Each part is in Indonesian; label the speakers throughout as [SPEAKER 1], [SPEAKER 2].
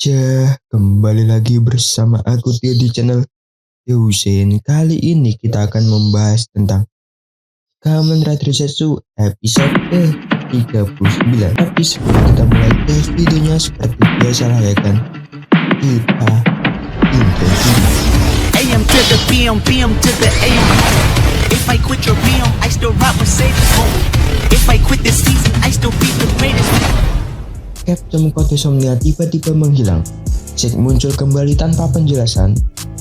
[SPEAKER 1] Kembali lagi bersama aku Tio di channel Yusin. Kali ini kita akan membahas tentang Kamen Rider Zetsu episode ke-39. Tapi sebelum kita mulai ke videonya, seperti biasa lah ya kan, kita intro dulu.
[SPEAKER 2] AM to the PM, PM to the AM. If I quit your PM, I still rock Mercedes. If I quit this season, I still be the greatest.
[SPEAKER 1] Captain Somnia tiba-tiba menghilang. Zack muncul kembali tanpa penjelasan.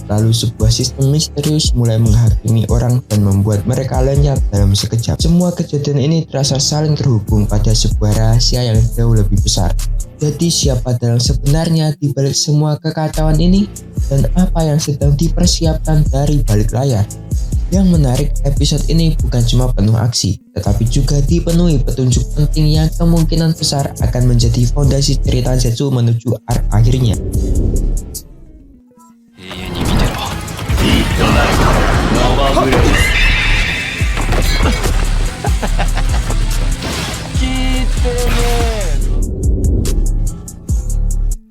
[SPEAKER 1] Lalu sebuah sistem misterius mulai menghakimi orang dan membuat mereka lenyap dalam sekejap. Semua kejadian ini terasa saling terhubung pada sebuah rahasia yang jauh lebih besar. Jadi siapa dalang sebenarnya di balik semua kekacauan ini? Dan apa yang sedang dipersiapkan dari balik layar? Yang menarik, episode ini bukan cuma penuh aksi, tetapi juga dipenuhi petunjuk penting yang kemungkinan besar akan menjadi fondasi cerita Zetsu menuju arc akhirnya.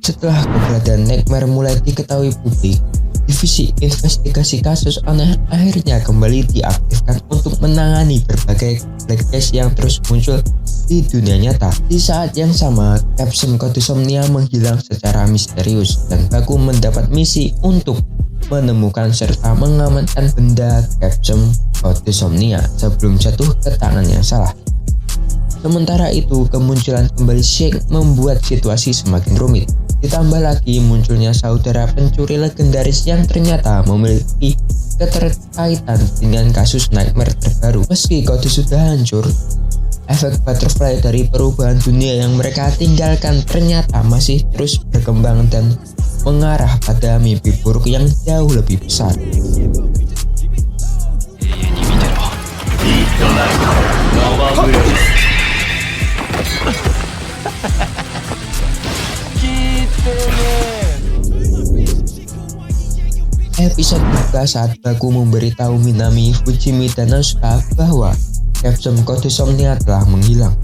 [SPEAKER 1] Setelah keberadaan Nightmare mulai diketahui publik, divisi investigasi kasus aneh akhirnya kembali diaktifkan untuk menangani berbagai black case yang terus muncul di dunia nyata. Di saat yang sama, Capsule Somnia menghilang secara misterius dan Baku mendapat misi untuk menemukan serta mengamankan benda Capsule Somnia sebelum jatuh ke tangan yang salah. Sementara itu, kemunculan kembali Shake membuat situasi semakin rumit. Ditambah lagi munculnya saudara pencuri legendaris yang ternyata memiliki keterkaitan dengan kasus Nightmare terbaru. Meski kode sudah hancur, efek butterfly dari perubahan dunia yang mereka tinggalkan ternyata masih terus berkembang dan mengarah pada mimpi buruk yang jauh lebih besar. Episode buka saat Baku memberitahu Minami, Fujimi, dan Asuka bahwa Capsule Somnia telah menghilang.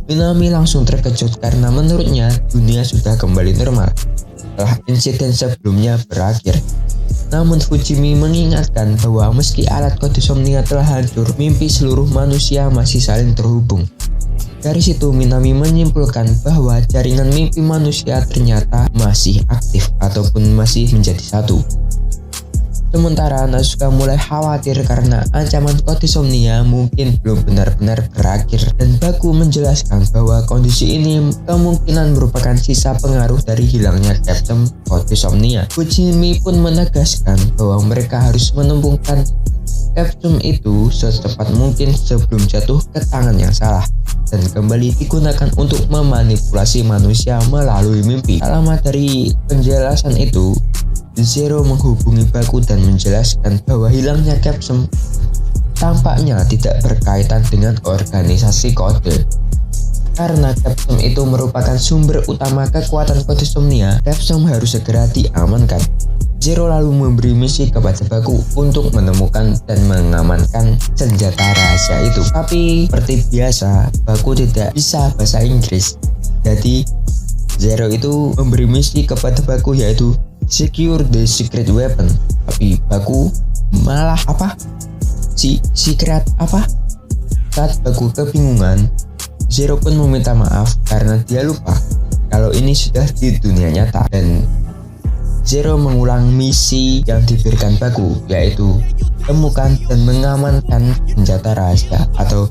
[SPEAKER 1] Minami langsung terkejut karena menurutnya dunia sudah kembali normal setelah insiden sebelumnya berakhir. Namun Fujimi mengingatkan bahwa meski alat Somnia telah hancur, mimpi seluruh manusia masih saling terhubung. Dari situ Minami menyimpulkan bahwa jaringan mimpi manusia ternyata masih aktif ataupun masih menjadi satu. Sementara Asuka mulai khawatir karena ancaman Somnia mungkin belum benar-benar berakhir, dan Baku menjelaskan bahwa kondisi ini kemungkinan merupakan sisa pengaruh dari hilangnya Capsule Somnia. Fujimi pun menegaskan bahwa mereka harus menemukan Capsule itu secepat mungkin sebelum jatuh ke tangan yang salah dan kembali digunakan untuk memanipulasi manusia melalui mimpi. Alamat dari penjelasan itu, Zero menghubungi Baku dan menjelaskan bahwa hilangnya Capsule tampaknya tidak berkaitan dengan organisasi kode. Karena Capsule itu merupakan sumber utama kekuatan Somnia, Capsule harus segera diamankan. Zero lalu memberi misi kepada Baku untuk menemukan dan mengamankan senjata rahasia itu. Tapi seperti biasa, Baku tidak bisa bahasa Inggris. Jadi Zero itu memberi misi kepada Baku yaitu secure the secret weapon. Tapi Baku malah secret apa? Saat Baku kebingungan, Zero pun meminta maaf karena dia lupa kalau ini sudah di dunia nyata, dan Zero mengulang misi yang diberikan Baku, yaitu temukan dan mengamankan senjata rahasia atau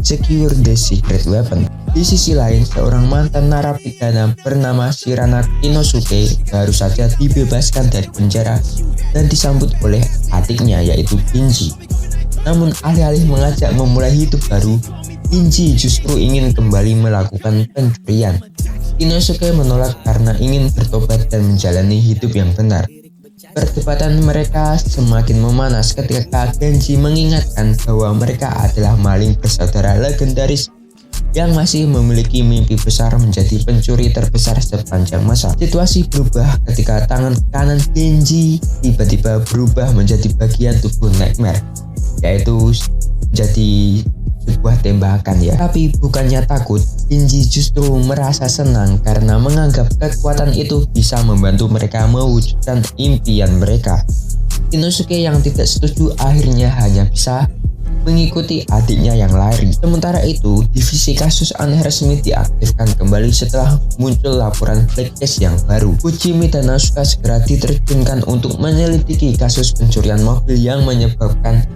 [SPEAKER 1] secure the secret weapon. Di sisi lain, seorang mantan narapidana bernama Shirana Inosuke baru saja dibebaskan dari penjara dan disambut oleh adiknya yaitu Kinji. Namun alih-alih mengajak memulai hidup baru, Kinji justru ingin kembali melakukan pencurian. Inosuke menolak karena ingin bertobat dan menjalani hidup yang benar. Perdebatan mereka semakin memanas ketika Genji mengingatkan bahwa mereka adalah maling bersaudara legendaris yang masih memiliki mimpi besar menjadi pencuri terbesar sepanjang masa. Situasi berubah ketika tangan kanan Genji tiba-tiba berubah menjadi bagian tubuh Nightmare, yaitu jadi sebuah tembakan ya. Tapi bukannya takut, Genji justru merasa senang karena menganggap kekuatan itu bisa membantu mereka mewujudkan impian mereka. Inosuke yang tidak setuju akhirnya hanya bisa mengikuti adiknya yang lari. Sementara itu, divisi kasus aneh resmi diaktifkan kembali setelah muncul laporan black case yang baru. Fujimi dan Asuka segera diterjunkan untuk menyelidiki kasus pencurian mobil yang menyebabkan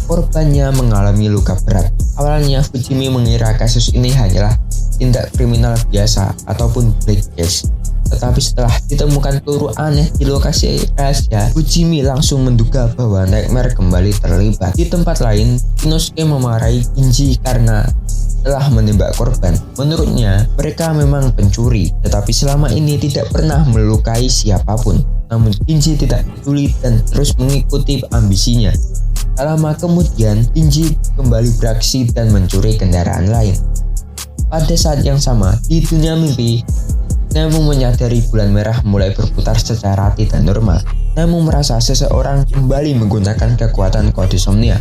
[SPEAKER 1] korbannya mengalami luka berat. Awalnya Fujimi mengira kasus ini hanyalah tindak kriminal biasa ataupun black case. Tetapi setelah ditemukan peluru aneh di lokasi rahasia, Fujimi langsung menduga bahwa Nightmare kembali terlibat. Di tempat lain, Inosuke memarahi Genji karena telah menembak korban. Menurutnya, mereka memang pencuri, tetapi selama ini tidak pernah melukai siapapun. Namun Genji tidak peduli dan terus mengikuti ambisinya. Tak lama kemudian, Genji kembali beraksi dan mencuri kendaraan lain. Pada saat yang sama, di dunia mimpi, Nemu menyadari bulan merah mulai berputar secara tidak normal. Nemu merasa seseorang kembali menggunakan kekuatan kode Somnia.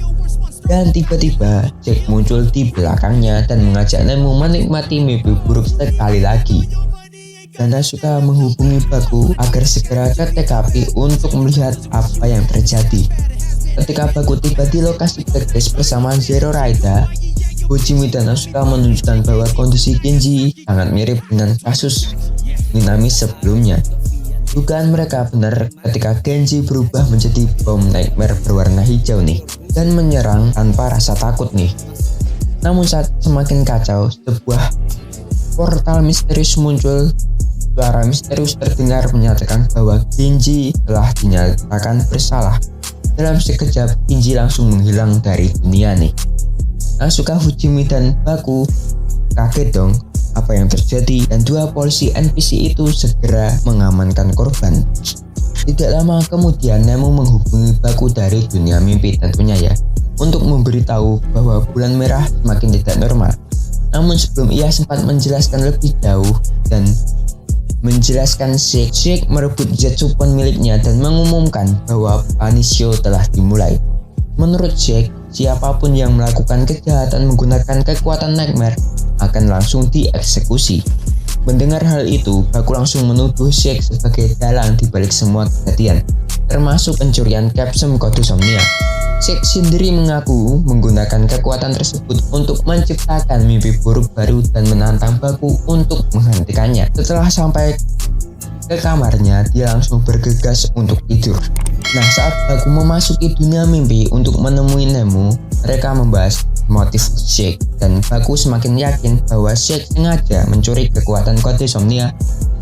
[SPEAKER 1] Dan tiba-tiba Jack muncul di belakangnya dan mengajak Nemu menikmati mimpi buruk sekali lagi. Dan Asuka menghubungi Baku agar segera ke TKP untuk melihat apa yang terjadi. Ketika Baku tiba di lokasi Blackcase bersama Zero Raida, Fujimi dan Asuka menunjukkan bahwa kondisi Genji sangat mirip dengan kasus Minami sebelumnya. Dugaan mereka benar ketika Genji berubah menjadi bom Nightmare berwarna hijau nih dan menyerang tanpa rasa takut nih. Namun saat semakin kacau, sebuah portal misterius muncul. Suara misterius terdengar menyatakan bahwa Genji telah dinyatakan bersalah. Dalam sekejap, Genji langsung menghilang dari dunia nih. Asuka, Fujimi, dan Baku kaget dong apa yang terjadi, dan dua polisi NPC itu segera mengamankan korban. Tidak lama kemudian Nemu menghubungi Baku dari dunia mimpi tentunya ya, untuk memberitahu bahwa bulan merah semakin tidak normal. Namun sebelum ia sempat menjelaskan lebih jauh dan menjelaskan Shake merebut Zetsupon miliknya dan mengumumkan bahwa Panisio telah dimulai. Menurut Shake, siapapun yang melakukan kejahatan menggunakan kekuatan Nightmare akan langsung dieksekusi. Mendengar hal itu, Baku langsung menuduh Shake sebagai dalang di balik semua kejadian, termasuk pencurian Capsule kode Somnia. Shake sendiri mengaku menggunakan kekuatan tersebut untuk menciptakan mimpi buruk baru dan menantang Baku untuk menghentikannya. Setelah sampai ke kamarnya, dia langsung bergegas untuk tidur. Nah, saat Baku memasuki dunia mimpi untuk menemui Nemu, mereka membahas motif Shake, dan Baku semakin yakin bahwa Shake sengaja mencuri kekuatan kode Somnia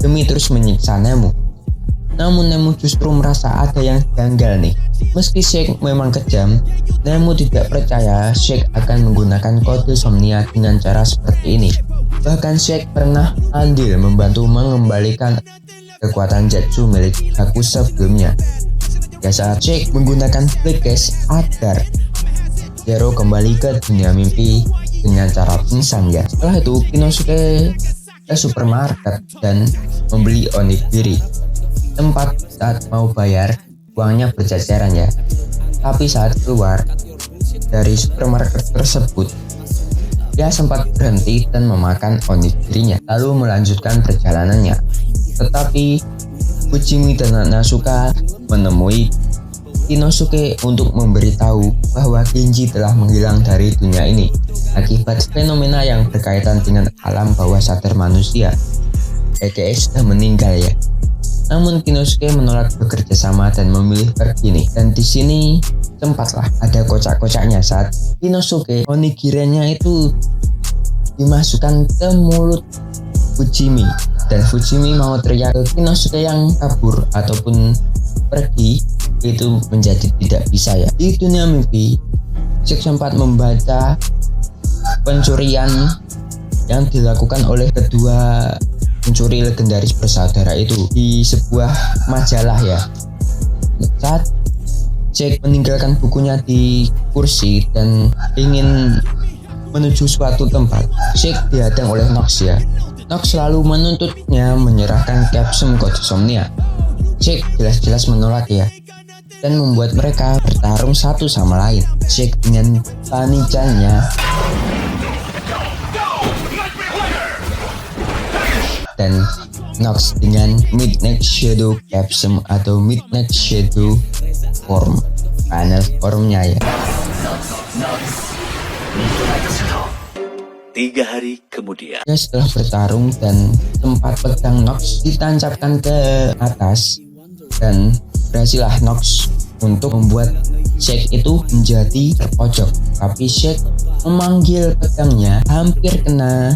[SPEAKER 1] demi terus menyiksa Nemu. Namun Nemu justru merasa ada yang janggal nih. Meski Shake memang kejam, Nemu tidak percaya Shake akan menggunakan kode Somnia dengan cara seperti ini. Bahkan Shake pernah andil membantu mengembalikan kekuatan Zetsu milik Baku sebelumnya. Ya, saat Shake menggunakan Blackcase agar Zero kembali ke dunia mimpi dengan cara pingsan ya. Setelah itu Inosuke ke supermarket dan membeli onigiri. Tempat saat mau bayar, uangnya berjajaran ya. Tapi saat keluar dari supermarket tersebut, dia sempat berhenti dan memakan onigirinya, lalu melanjutkan perjalanannya. Tetapi Fujimi dan Asuka menemui Inosuke untuk memberitahu bahwa Genji telah menghilang dari dunia ini akibat fenomena yang berkaitan dengan alam bawah sadar manusia, aka sudah meninggal ya. Namun Inosuke menolak bekerja sama dan memilih pergi nih. Dan di sini sempatlah ada kocak-kocaknya saat Inosuke onigirinya itu dimasukkan ke mulut Fujimi, dan Fujimi mau teriak ke Inosuke yang kabur ataupun pergi, itu menjadi tidak bisa ya. Di dunia mimpi, Shake sempat membaca pencurian yang dilakukan oleh kedua pencuri legendaris bersaudara itu di sebuah majalah ya. Saat Shake meninggalkan bukunya di kursi dan ingin menuju suatu tempat, Shake dihadang oleh Nox ya. Nox selalu menuntutnya menyerahkan Capsule kode Somnia. Shake jelas-jelas menolak ya, dan membuat mereka bertarung satu sama lain. Shake dengan panicannya dan Nox dengan Midnight Shadow Capsule atau Midnight Shadow Form, panel formnya ya.
[SPEAKER 2] 3 hari kemudian.
[SPEAKER 1] Ya, setelah bertarung dan tempat pedang Nox ditancapkan ke atas dan berhasillah Nox untuk membuat Shake itu menjadi terpojok, tapi Shake memanggil pedangnya hampir kena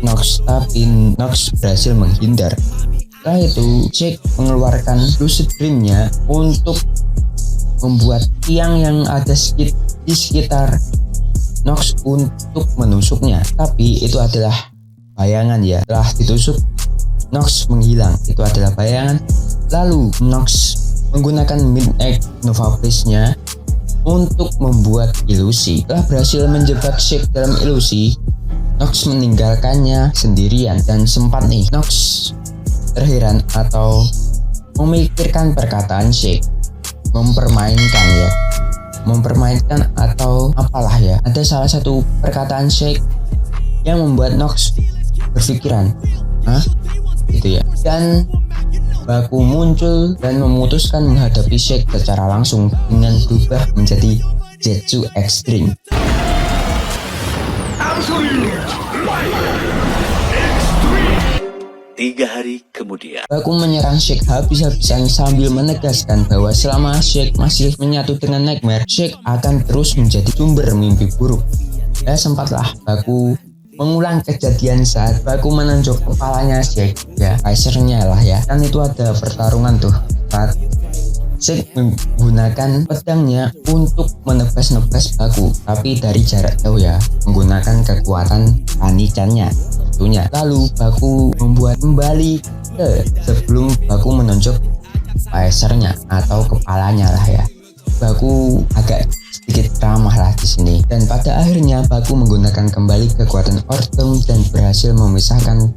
[SPEAKER 1] Nox, tapi Nox berhasil menghindar. Setelah itu Shake mengeluarkan Lucid Dream-nya untuk membuat tiang yang ada di sekitar Nox untuk menusuknya, tapi itu adalah bayangan ya. Setelah ditusuk, Nox menghilang, itu adalah bayangan. Lalu Nox menggunakan Midnight Nova Blaze-nya untuk membuat ilusi. Setelah berhasil menjebak Shake dalam ilusi, Nox meninggalkannya sendirian dan sempat nih Nox terheran atau memikirkan perkataan Shake, mempermainkan atau apalah ya. Ada salah satu perkataan Shake yang membuat Nox berpikiran, gitu ya. Dan Baku muncul dan memutuskan menghadapi Shake secara langsung dengan berubah menjadi Zetsu Extreme.
[SPEAKER 2] 3 hari kemudian.
[SPEAKER 1] Baku menyerang Shake habis-habisan sambil menegaskan bahwa selama Shake masih menyatu dengan Nightmare, Shake akan terus menjadi sumber mimpi buruk. Ya, sempatlah Baku mengulang kejadian saat Baku menonjok kepalanya Shake, ya Kaisernya lah ya. Kan itu ada pertarungan tuh saat Shake menggunakan pedangnya untuk menebas-nebas Baku, tapi dari jarak jauh ya, menggunakan kekuatan panicannya tentunya. Lalu Baku membuat kembali ke sebelum Baku menonjok Kaisernya atau kepalanya lah ya. Baku agak sedikit ramah lah di sini, dan pada akhirnya Baku menggunakan kembali kekuatan Ordom dan berhasil memisahkan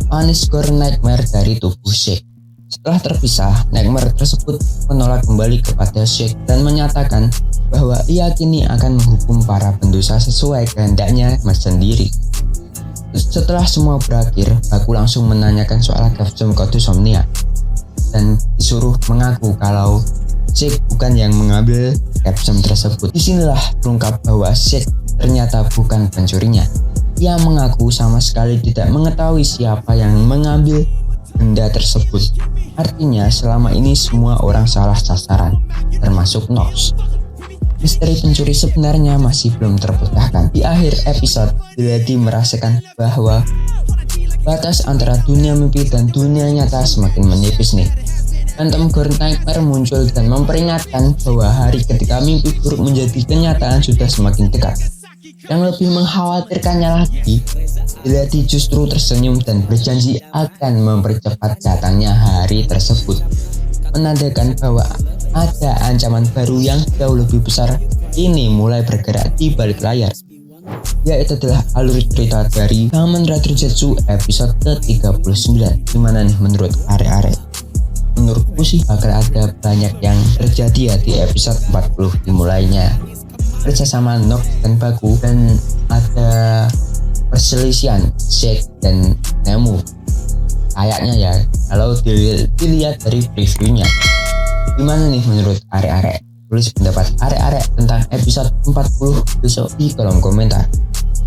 [SPEAKER 1] Punisher Nightmare dari tubuh Shake. Setelah terpisah, Nightmare tersebut menolak kembali kepada Shake dan menyatakan bahwa ia kini akan menghukum para pendosa sesuai kehendaknya sendiri. Setelah semua berakhir, Baku langsung menanyakan soal Capsule Code Somnia dan disuruh mengaku kalau Shake bukan yang mengambil Capsule tersebut. Disinilah terungkap bahwa Shake ternyata bukan pencurinya. Ia mengaku sama sekali tidak mengetahui siapa yang mengambil benda tersebut. Artinya selama ini semua orang salah sasaran, termasuk Nox. Misteri pencuri sebenarnya masih belum terpecahkan. Di akhir episode, Lady merasakan bahwa batas antara dunia mimpi dan dunia nyata semakin menipis nih. Phantom Girl Nightmare muncul dan memperingatkan bahwa hari ketika mimpi buruk menjadi kenyataan sudah semakin dekat. Yang lebih mengkhawatirkannya lagi, Lady justru tersenyum dan berjanji akan mempercepat datangnya hari tersebut, menandakan bahwa ada ancaman baru yang jauh lebih besar ini mulai bergerak di balik layar. Yaitu adalah alur cerita dari Kamen Rider Zetsu episode ke-39. Gimana nih menurut arek-arek? Menurutku sih bakal ada banyak yang terjadi ya di episode 40 dimulainya kerjasama Nox dan Baku, dan ada perselisihan Shake dan Nemu kayaknya ya kalau dilihat dari previewnya. Gimana nih menurut arek-arek? Tulis pendapat arek-arek tentang episode 40 besok di kolom komentar.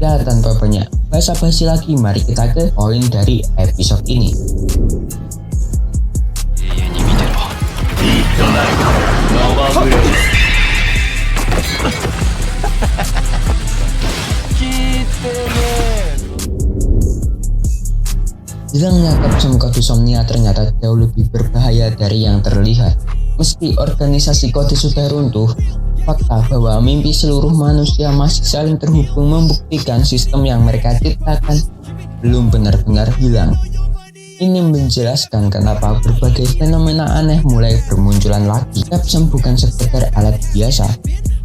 [SPEAKER 1] Ya, tanpa banyak basa-basi lagi, mari kita ke poin dari episode ini. Hilangnya Capsule Code Somnia ternyata jauh lebih berbahaya dari yang terlihat. Meski organisasi kode sudah runtuh, fakta bahwa mimpi seluruh manusia masih saling terhubung membuktikan sistem yang mereka ciptakan belum benar-benar hilang. Ini menjelaskan kenapa berbagai fenomena aneh mulai bermunculan lagi. Capsule bukan sekedar alat biasa,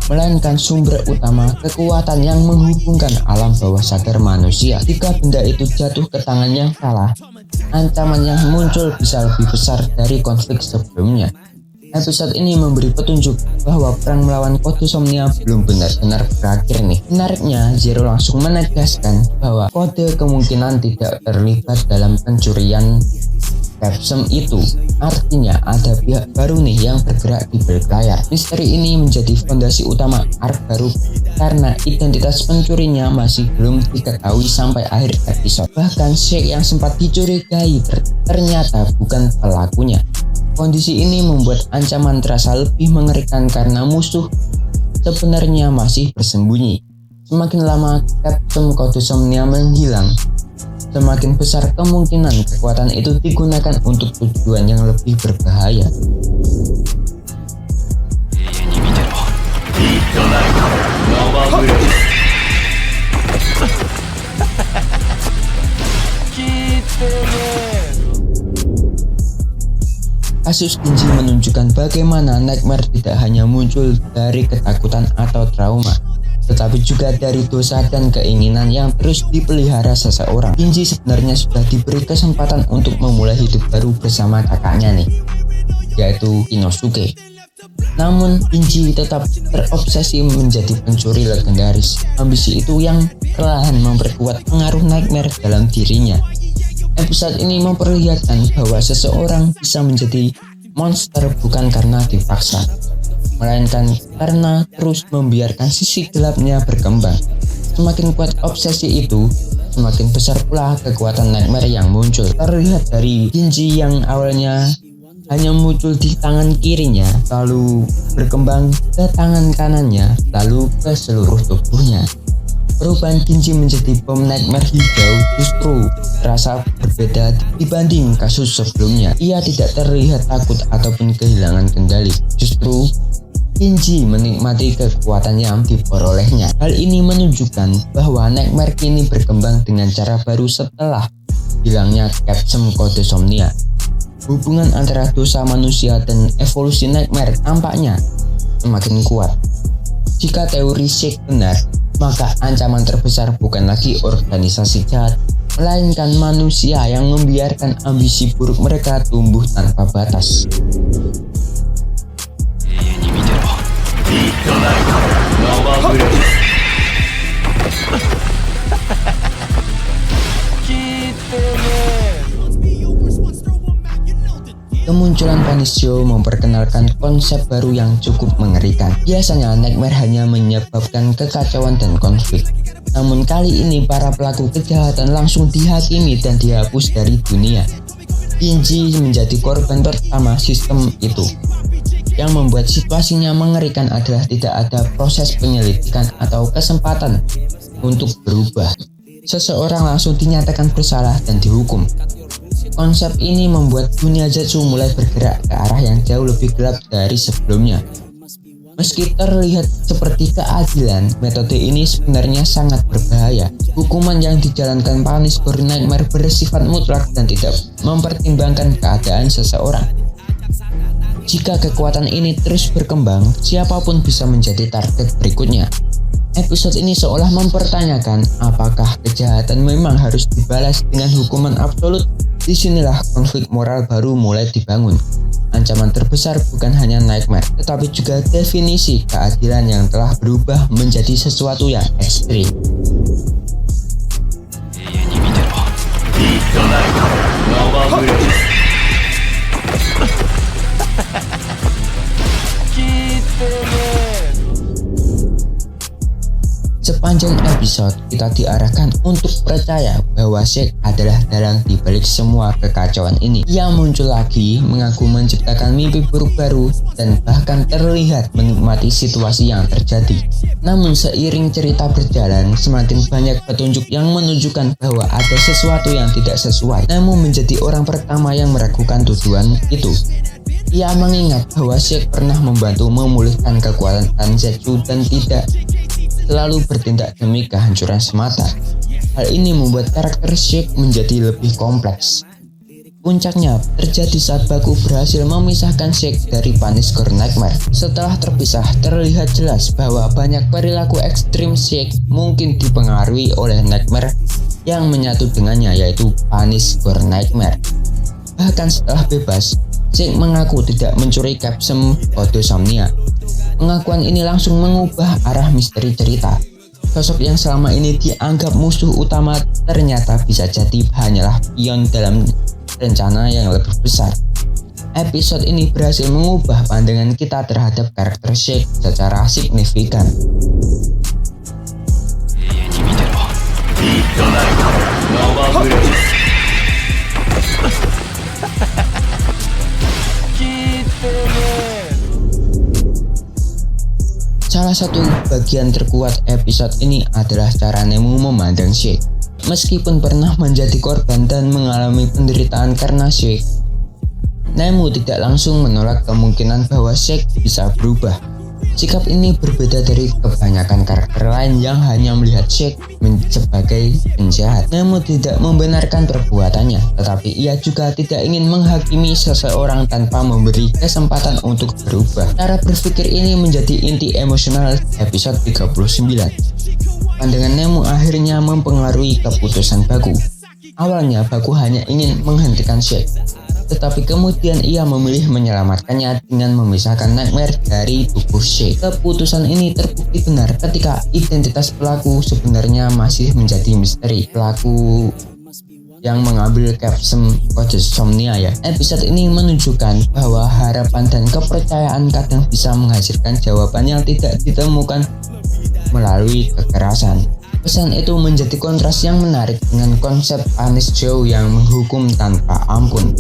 [SPEAKER 1] melainkan sumber utama kekuatan yang menghubungkan alam bawah sadar manusia. Jika benda itu jatuh ke tangan yang salah, ancaman yang muncul bisa lebih besar dari konflik sebelumnya. Episode ini memberi petunjuk bahwa perang melawan kode Somnia belum benar-benar berakhir nih. Menariknya, Zero langsung menegaskan bahwa kode kemungkinan tidak terlibat dalam pencurian Capsem itu. Artinya ada pihak baru nih yang bergerak di balik layar. Misteri ini menjadi fondasi utama arc baru karena identitas pencurinya masih belum diketahui sampai akhir episode. Bahkan Shake yang sempat dicurigai ternyata bukan pelakunya. Kondisi ini membuat ancaman terasa lebih mengerikan karena musuh sebenarnya masih bersembunyi. Semakin lama Capsem kode Somnia menghilang, semakin besar kemungkinan kekuatan itu digunakan untuk tujuan yang lebih berbahaya. Kasus Ginji menunjukkan bagaimana Nightmare tidak hanya muncul dari ketakutan atau trauma, tetapi juga dari dosa dan keinginan yang terus dipelihara seseorang. Ginji sebenarnya sudah diberi kesempatan untuk memulai hidup baru bersama kakaknya nih, yaitu Inosuke. Namun Ginji tetap terobsesi menjadi pencuri legendaris. Ambisi itu yang perlahan memperkuat pengaruh Nightmare dalam dirinya. Episode ini memperlihatkan bahwa seseorang bisa menjadi monster bukan karena dipaksa, melainkan karena terus membiarkan sisi gelapnya berkembang. Semakin kuat obsesi itu, semakin besar pula kekuatan Nightmare yang muncul. Terlihat dari Ginji yang awalnya hanya muncul di tangan kirinya, lalu berkembang ke tangan kanannya, lalu ke seluruh tubuhnya. Perubahan Ginji menjadi bom Nightmare hijau justru terasa berbeda dibanding kasus sebelumnya. Ia tidak terlihat takut ataupun kehilangan kendali. Justru Ginji menikmati kekuatan yang diperolehnya. Hal ini menunjukkan bahwa Nightmare kini berkembang dengan cara baru setelah hilangnya Capsem kode Somnia. Hubungan antara dosa manusia dan evolusi Nightmare tampaknya semakin kuat. Jika teori Shake benar, maka ancaman terbesar bukan lagi organisasi jahat, melainkan manusia yang membiarkan ambisi buruk mereka tumbuh tanpa batas. Kemunculan Panisio memperkenalkan konsep baru yang cukup mengerikan. Biasanya Nightmare hanya menyebabkan kekacauan dan konflik. Namun kali ini para pelaku kejahatan langsung dihakimi dan dihapus dari dunia. Ginji menjadi korban pertama sistem itu. Yang membuat situasinya mengerikan adalah tidak ada proses penyelidikan atau kesempatan untuk berubah. Seseorang langsung dinyatakan bersalah dan dihukum. Konsep ini membuat dunia Zetsu mulai bergerak ke arah yang jauh lebih gelap dari sebelumnya. Meski terlihat seperti keadilan, metode ini sebenarnya sangat berbahaya. Hukuman yang dijalankan Paniscore Nightmare bersifat mutlak dan tidak mempertimbangkan keadaan seseorang. Jika kekuatan ini terus berkembang, siapapun bisa menjadi target berikutnya. Episode ini seolah mempertanyakan apakah kejahatan memang harus dibalas dengan hukuman absolut. Disinilah konflik moral baru mulai dibangun. Ancaman terbesar bukan hanya Nightmare, tetapi juga definisi keadilan yang telah berubah menjadi sesuatu yang ekstrim. Sepanjang episode, kita diarahkan untuk percaya bahwa Shake adalah dalang di balik semua kekacauan ini. Ia muncul lagi, mengaku menciptakan mimpi buruk baru, dan bahkan terlihat menikmati situasi yang terjadi. Namun seiring cerita berjalan, semakin banyak petunjuk yang menunjukkan bahwa ada sesuatu yang tidak sesuai. Namun menjadi orang pertama yang meragukan tuduhan itu. Ia mengingat bahwa Shake pernah membantu memulihkan kekuatan Zetsu dan tidak selalu bertindak demi kehancuran semata. Hal ini membuat karakter Shake menjadi lebih kompleks. Puncaknya terjadi saat Baku berhasil memisahkan Shake dari Paniscore Nightmare. Setelah terpisah, terlihat jelas bahwa banyak perilaku ekstrim Shake mungkin dipengaruhi oleh Nightmare yang menyatu dengannya, yaitu Paniscore Nightmare. Bahkan setelah bebas, Shake mengaku tidak mencuri capsule kode Somnia. Pengakuan ini langsung mengubah arah misteri cerita. Sosok yang selama ini dianggap musuh utama ternyata bisa jadi hanyalah pion dalam rencana yang lebih besar. Episode ini berhasil mengubah pandangan kita terhadap karakter Shake secara signifikan. Salah satu bagian terkuat episode ini adalah cara Nemu memandang Shake. Meskipun pernah menjadi korban dan mengalami penderitaan karena Shake, Nemu tidak langsung menolak kemungkinan bahwa Shake bisa berubah. Sikap ini berbeda dari kebanyakan karakter lain yang hanya melihat Shake sebagai penjahat. Nemu tidak membenarkan perbuatannya, tetapi ia juga tidak ingin menghakimi seseorang tanpa memberi kesempatan untuk berubah. Cara berpikir ini menjadi inti emosional episode 39. Pandangan Nemu akhirnya mempengaruhi keputusan Baku. Awalnya Baku hanya ingin menghentikan Shake, tetapi kemudian ia memilih menyelamatkannya dengan memisahkan Nightmare dari tubuh Shake. Keputusan ini terbukti benar ketika identitas pelaku sebenarnya masih menjadi misteri. Pelaku yang mengambil capsule kode Somnia ya. Episode ini menunjukkan bahwa harapan dan kepercayaan kadang bisa menghasilkan jawaban yang tidak ditemukan melalui kekerasan. Pesan itu menjadi kontras yang menarik dengan konsep Punish Joe yang menghukum tanpa ampun.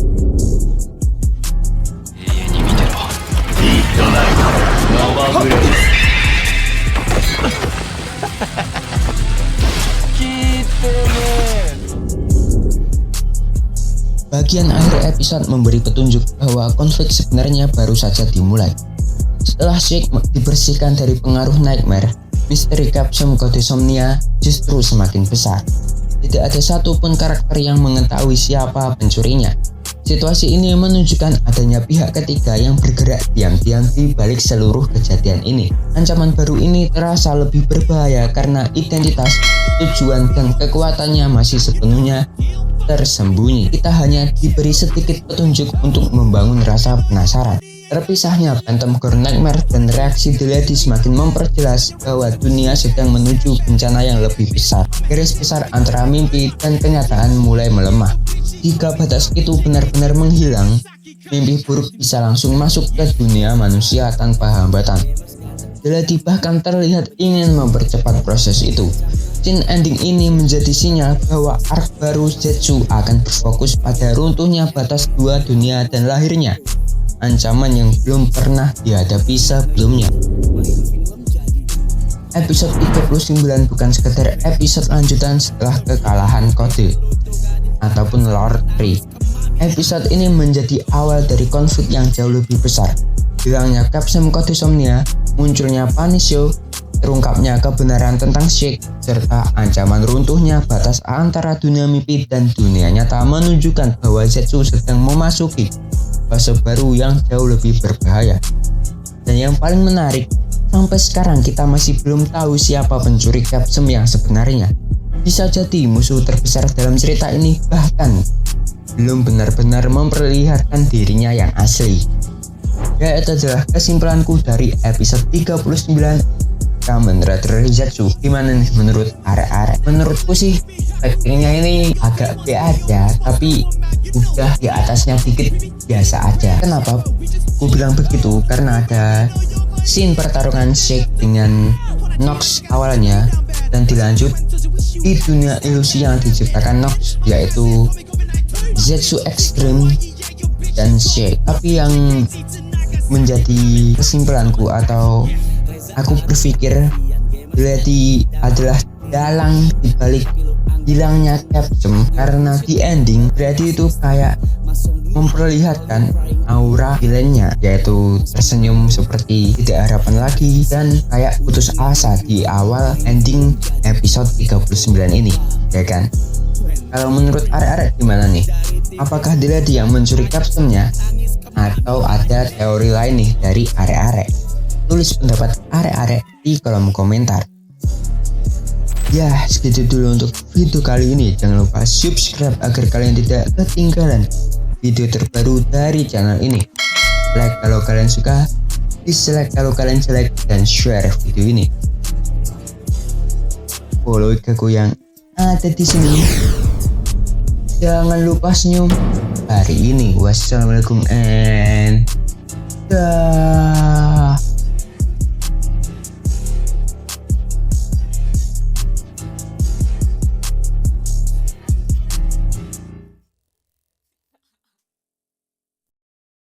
[SPEAKER 1] Bagian akhir episode memberi petunjuk bahwa konflik sebenarnya baru saja dimulai. Setelah Shake dibersihkan dari pengaruh Nightmare, misteri capsule kode Somnia justru semakin besar. Tidak ada satupun karakter yang mengetahui siapa pencurinya. Situasi ini menunjukkan adanya pihak ketiga yang bergerak diam-diam di balik seluruh kejadian ini. Ancaman baru ini terasa lebih berbahaya karena identitas, tujuan, dan kekuatannya masih sepenuhnya tersembunyi. Kita hanya diberi sedikit petunjuk untuk membangun rasa penasaran. Terpisahnya Phantom Girl Nightmare dan reaksi The Lady semakin memperjelas bahwa dunia sedang menuju bencana yang lebih besar. Garis besar antara mimpi dan kenyataan mulai melemah. Jika batas itu benar-benar menghilang, mimpi buruk bisa langsung masuk ke dunia manusia tanpa hambatan. The Lady bahkan terlihat ingin mempercepat proses itu. Scene ending ini menjadi sinyal bahwa arc baru Zetsu akan berfokus pada runtuhnya batas dua dunia dan lahirnya ancaman yang belum pernah dihadapi sebelumnya. Episode 39 bukan sekedar episode lanjutan setelah kekalahan kode ataupun Lord 3. Episode ini menjadi awal dari konflik yang jauh lebih besar. Hilangnya capsule kode Somnia, munculnya Punish Joe, terungkapnya kebenaran tentang Shake, serta ancaman runtuhnya batas antara dunia mimpi dan dunia nyata menunjukkan bahwa Zetsu sedang memasuki fase baru yang jauh lebih berbahaya. Dan yang paling menarik, sampai sekarang kita masih belum tahu siapa pencuri capsule yang sebenarnya. Bisa jadi musuh terbesar dalam cerita ini bahkan belum benar-benar memperlihatkan dirinya yang asli. Ya, itu adalah kesimpulanku dari episode 39 Kamen Rider Zetsu. Gimana nih menurut arek-arek? Menurutku sih actingnya ini agak B aja, tapi udah di atasnya dikit biasa aja. Kenapa ku bilang begitu? Karena ada scene pertarungan Shake dengan Nox awalnya dan dilanjut di dunia ilusi yang diciptakan Nox, yaitu Zetsu Extreme dan Shake. Tapi yang menjadi kesimpulanku atau aku berpikir Lady adalah dalang dibalik hilangnya capsule, karena di ending Brady itu kayak memperlihatkan aura villainnya, yaitu tersenyum seperti tidak harapan lagi dan kayak putus asa di awal ending episode 39 ini, ya kan? Kalau menurut arek-arek gimana nih? Apakah dia yang mencuri capsule-nya atau ada teori lain nih dari arek-arek? Tulis pendapat arek-arek di kolom komentar. Ya, segitu dulu untuk video kali ini. Jangan lupa subscribe agar kalian tidak ketinggalan video terbaru dari channel ini. Like kalau kalian suka, dislike kalau kalian jelek, dan share video ini. Follow Igaku yang ada di sini. Jangan lupa senyum hari ini. Wassalamualaikum and dah.